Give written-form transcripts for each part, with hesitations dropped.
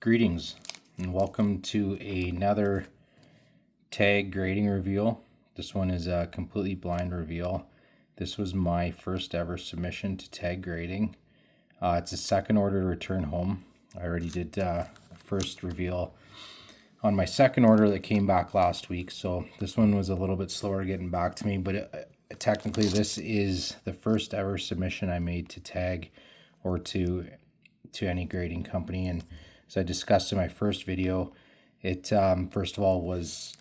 Greetings and welcome to another tag grading reveal. This one is a completely blind reveal. This was my first ever submission to tag grading. It's a second order return home. I already did first reveal on my second order that came back last week, so this one was a little bit slower getting back to me, but technically this is the first ever submission I made to tag or to any grading company. And as I discussed in my first video, it first of all was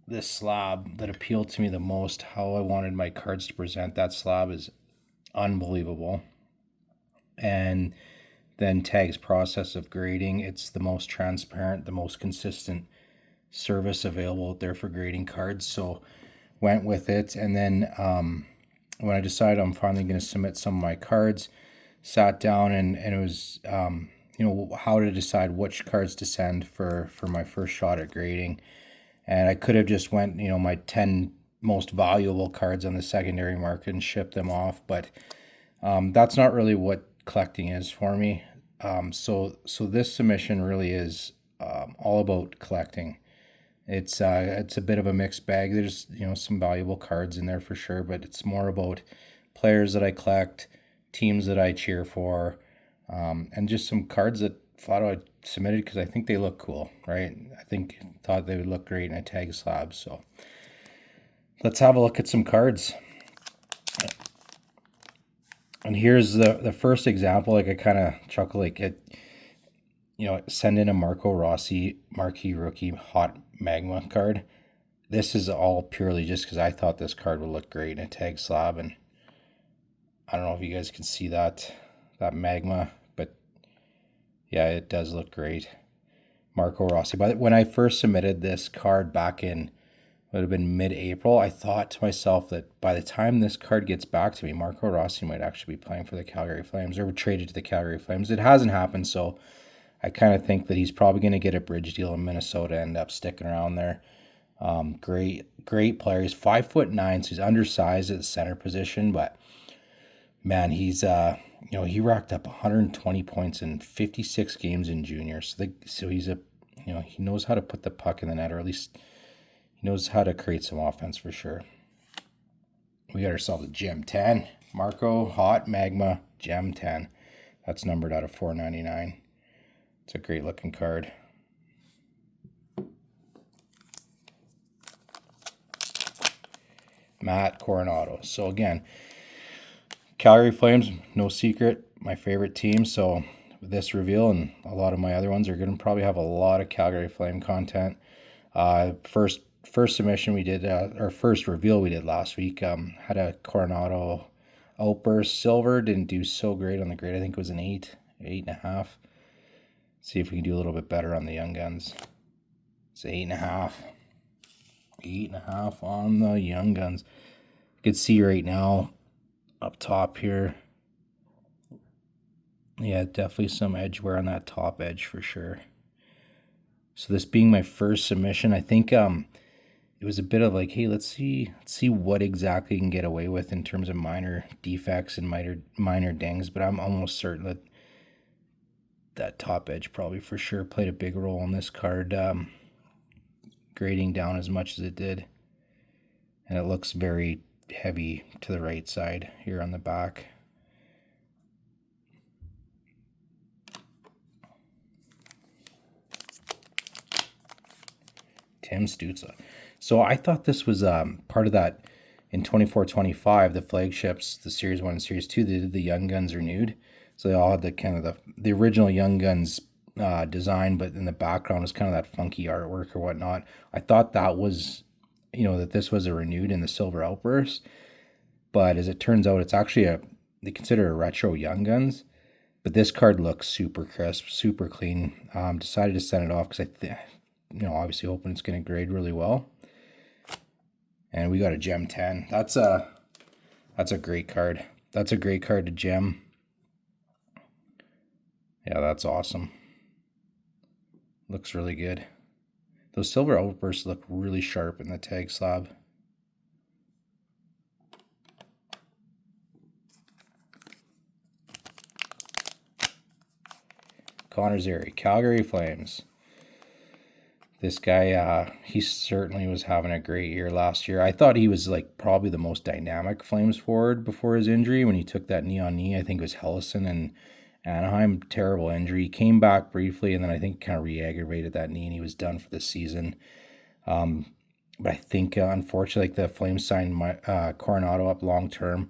this slab that appealed to me the most. How I wanted my cards to present that slab is unbelievable. And then Tag's process of grading, it's the most transparent, the most consistent service available out there for grading cards, so went with it. And then when I decided I'm finally going to submit some of my cards, sat down and it was how to decide which cards to send for my first shot at grading. And I could have just went my 10 most valuable cards on the secondary market and shipped them off, but that's not really what collecting is for me. So this submission really is all about collecting. It's a bit of a mixed bag. There's some valuable cards in there for sure, but it's more about players that I collect, teams that I cheer for, and just some cards that flat out I submitted because I think they look cool, right? Thought they would look great in a tag slab. So let's have a look at some cards. And here's the first example. Like, I kind of chuckle, like, send in a Marco Rossi marquee rookie hot magma card. This is all purely just because I thought this card would look great in a tag slab, and I don't know if you guys can see that magma, but yeah, it does look great. Marco Rossi. But when I first submitted this card back in, would have been mid-April, I thought to myself that by the time this card gets back to me, Marco Rossi might actually be playing for the Calgary Flames or traded to the Calgary Flames. It hasn't happened, so I kind of think that he's probably going to get a bridge deal in Minnesota and end up sticking around there. Great player. He's 5'9", so he's undersized at the center position, but man, he's he racked up 120 points in 56 games in junior. So he's he knows how to put the puck in the net, or at least he knows how to create some offense for sure. We got ourselves a Gem 10. Marco Hot Magma Gem 10. That's numbered out of 499. It's a great looking card. Matt Coronado. So again, Calgary Flames, no secret, my favorite team. So this reveal and a lot of my other ones are going to probably have a lot of Calgary Flame content. First submission we did, our first reveal we did last week, had a Coronado outburst silver. Didn't do so great on the grade. I think it was an 8.5. See if we can do a little bit better on the Young Guns. It's 8.5. 8.5 on the Young Guns. You can see right now up top here. Yeah, definitely some edge wear on that top edge for sure. So this being my first submission, I think it was a bit of like, hey, let's see what exactly you can get away with in terms of minor defects and minor dings, but I'm almost certain that top edge probably for sure played a big role in this card grading down as much as it did. And it looks very heavy to the right side here on the back. Tim Stützle. So I thought this was part of that in 24-25, the flagships, the Series 1 and Series 2, they did the Young Guns renewed. So they all had the kind of the original Young Guns design, but in the background was kind of that funky artwork or whatnot. I thought that was, that this was a renewed in the Silver Outburst. But as it turns out, it's actually they consider a retro Young Guns. But this card looks super crisp, super clean. Decided to send it off because obviously hoping it's going to grade really well. And we got a Gem 10. That's a great card. That's a great card to gem. Yeah, that's awesome. Looks really good. Those silver outbursts look really sharp in the tag slab. Connor Zary, Calgary Flames. This guy, he certainly was having a great year last year. I thought he was like probably the most dynamic Flames forward before his injury when he took that knee on knee. I think it was Hellison and Anaheim. Terrible injury. He came back briefly and then I think kind of re-aggravated that knee and he was done for the season. But I think, unfortunately, like the Flames signed Coronado up long term.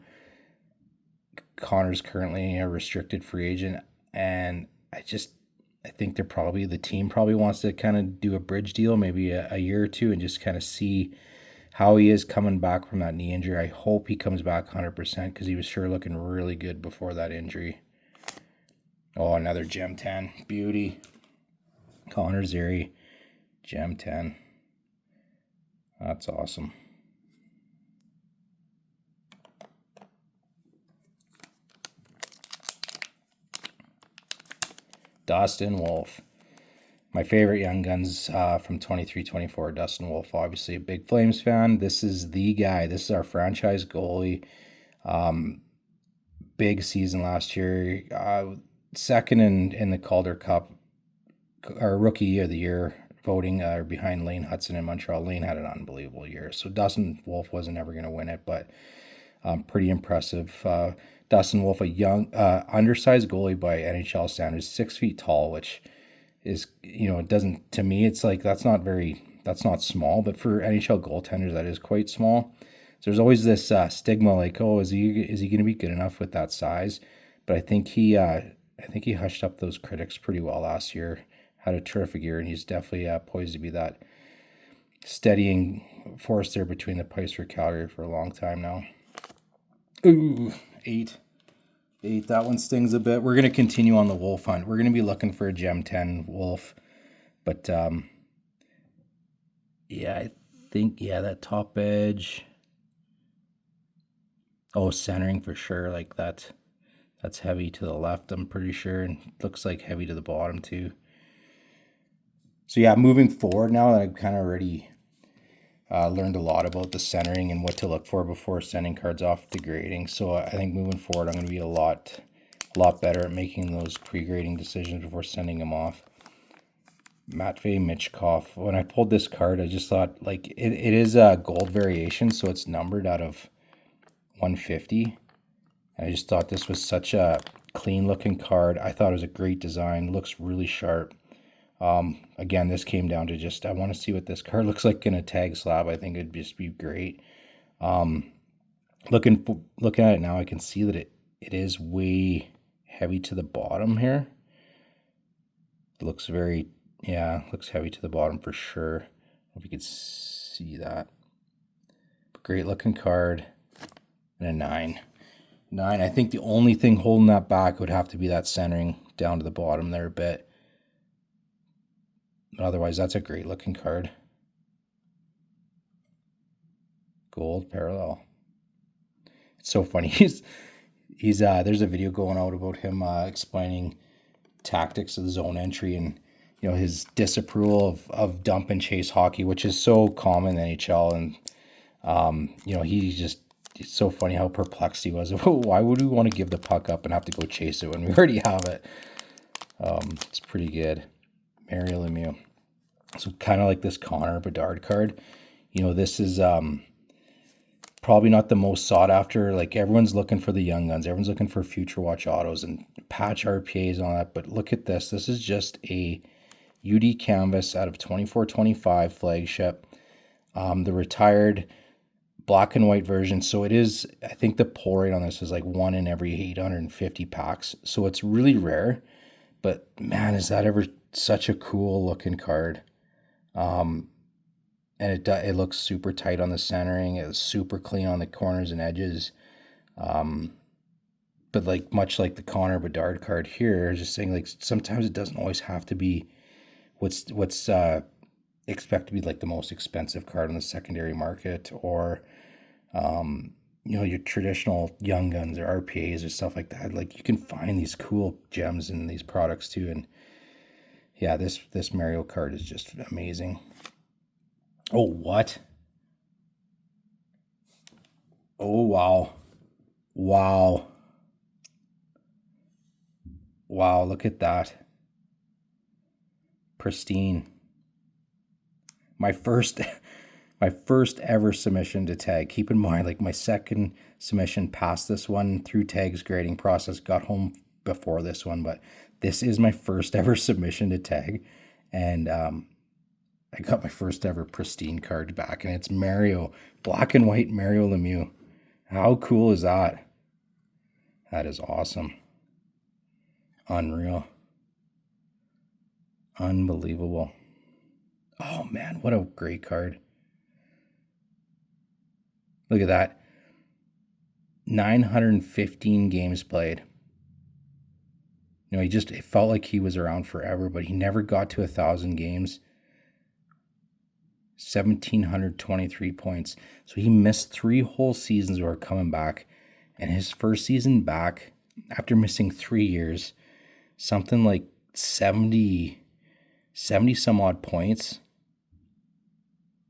Connor's currently a restricted free agent, and I think the team probably wants to kind of do a bridge deal, maybe a year or two, and just kind of see how he is coming back from that knee injury. I hope he comes back 100% because he was sure looking really good before that injury. Oh, another Gem 10. Beauty. Connor Zary, Gem 10. That's awesome. Dustin Wolf. My favorite Young Guns from 23-24. Dustin Wolf, obviously a big Flames fan. This is the guy. This is our franchise goalie. Big season last year. Second in the Calder Cup, our Rookie of the Year voting behind Lane Hudson in Montreal. Lane had an unbelievable year. So Dustin Wolf wasn't ever going to win it, but pretty impressive. Dustin Wolf, a young, undersized goalie by NHL standards, 6 feet tall, which is, it doesn't, to me, it's like, that's not small, but for NHL goaltenders, that is quite small. So there's always this stigma like, oh, is he going to be good enough with that size? But I think he hushed up those critics pretty well last year. Had a terrific year, and he's definitely poised to be that steadying force there between the pipes for Calgary for a long time now. Ooh, 8. That one stings a bit. We're going to continue on the Wolf hunt. We're going to be looking for a Gem 10 Wolf. But, I think, that top edge. Oh, centering for sure. Like that's heavy to the left, I'm pretty sure. And looks like heavy to the bottom, too. So, moving forward now that I've kind of already learned a lot about the centering and what to look for before sending cards off to grading. So I think moving forward, I'm going to be a lot better at making those pre-grading decisions before sending them off. Matvei Michkov. When I pulled this card, I just thought, like, it is a gold variation, so it's numbered out of 150. And I just thought this was such a clean-looking card. I thought it was a great design. Looks really sharp. Again, this came down to just, I want to see what this card looks like in a tag slab. I think it'd just be great. Looking at it now, I can see that it is way heavy to the bottom here. It looks looks heavy to the bottom for sure. If you could see that. Great looking card. And a 9. 9, I think the only thing holding that back would have to be that centering down to the bottom there a bit. But otherwise, that's a great looking card. Gold parallel. It's so funny. He's there's a video going out about him explaining tactics of the zone entry and his disapproval of dump and chase hockey, which is so common in the NHL. And it's so funny how perplexed he was. Why would we want to give the puck up and have to go chase it when we already have it? It's pretty good. Mario Lemieux. So kind of like this Connor Bedard card. This is probably not the most sought after. Like, everyone's looking for the Young Guns. Everyone's looking for Future Watch autos and patch RPAs and all that. But look at this. This is just a UD canvas out of 24-25 flagship. The retired black and white version. So it is, I think the pull rate on this is like 1 in every 850 packs. So it's really rare. But man, is that ever such a cool looking card. And it looks super tight on the centering. It's super clean on the corners and edges. But like, much like the Connor Bedard card here, just saying, like, sometimes it doesn't always have to be what's expect to be like the most expensive card on the secondary market, or your traditional Young Guns or RPAs or stuff like that. Like, you can find these cool gems in these products too. And yeah, this Mario card is just amazing. Oh, what? Oh, wow. Wow. Wow, look at that. Pristine. My first ever submission to tag. Keep in mind, like, my second submission past this one through tag's grading process, got home before this one, but this is my first ever submission to tag. And I got my first ever Pristine card back, and it's Mario, black and white Mario Lemieux. How cool is that? That is awesome. Unreal. Unbelievable. Oh man, what a great card. Look at that. 915 games played. You know, it felt like he was around forever, but he never got to 1,000 games. 1,723 points. So he missed 3 whole seasons where coming back. And his first season back, after missing 3 years, something like 70 some odd points.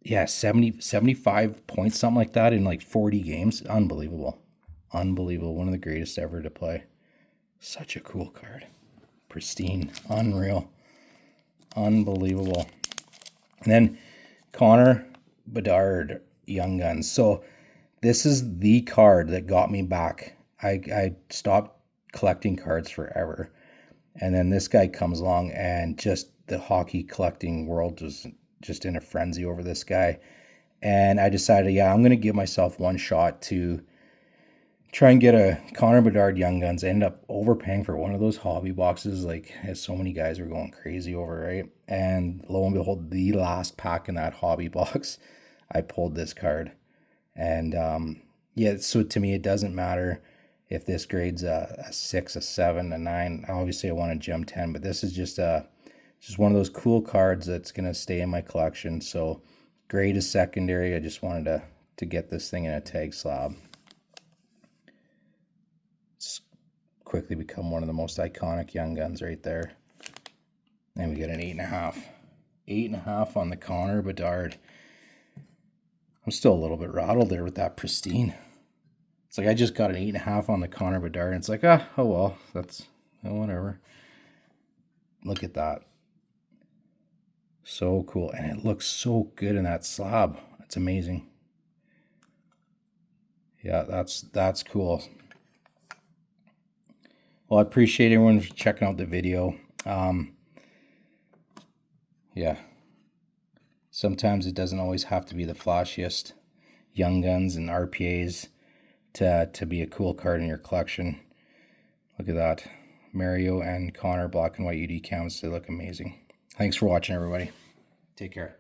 Yeah, 75 points, something like that in like 40 games. Unbelievable. Unbelievable. One of the greatest ever to play. Such a cool card. Pristine. Unreal. Unbelievable. And then Connor Bedard, Young Guns. So this is the card that got me back. I stopped collecting cards forever. And then this guy comes along, and just the hockey collecting world was just in a frenzy over this guy. And I decided, yeah, I'm going to give myself one shot to try and get a Connor Bedard Young Guns. I ended up overpaying for one of those hobby boxes, like, as so many guys were going crazy over, right? And lo and behold, the last pack in that hobby box, I pulled this card. And yeah, so to me, it doesn't matter if this grades a 6, a 7, a 9. Obviously, I want a gem 10, but this is just one of those cool cards that's going to stay in my collection. So grade is secondary. I just wanted to get this thing in a tag slab. It's quickly become one of the most iconic Young Guns right there. And we get an 8.5. 8.5 on the Connor Bedard. I'm still a little bit rattled there with that Pristine. It's like I just got an 8.5 on the Connor Bedard, and it's like, oh well, that's whatever. Look at that. So cool. And it looks so good in that slab. It's amazing. Yeah, that's cool. Well, I appreciate everyone for checking out the video. Yeah. Sometimes it doesn't always have to be the flashiest Young Guns and RPAs to be a cool card in your collection. Look at that. Mario and Connor black and white UD counts. They look amazing. Thanks for watching, everybody. Take care.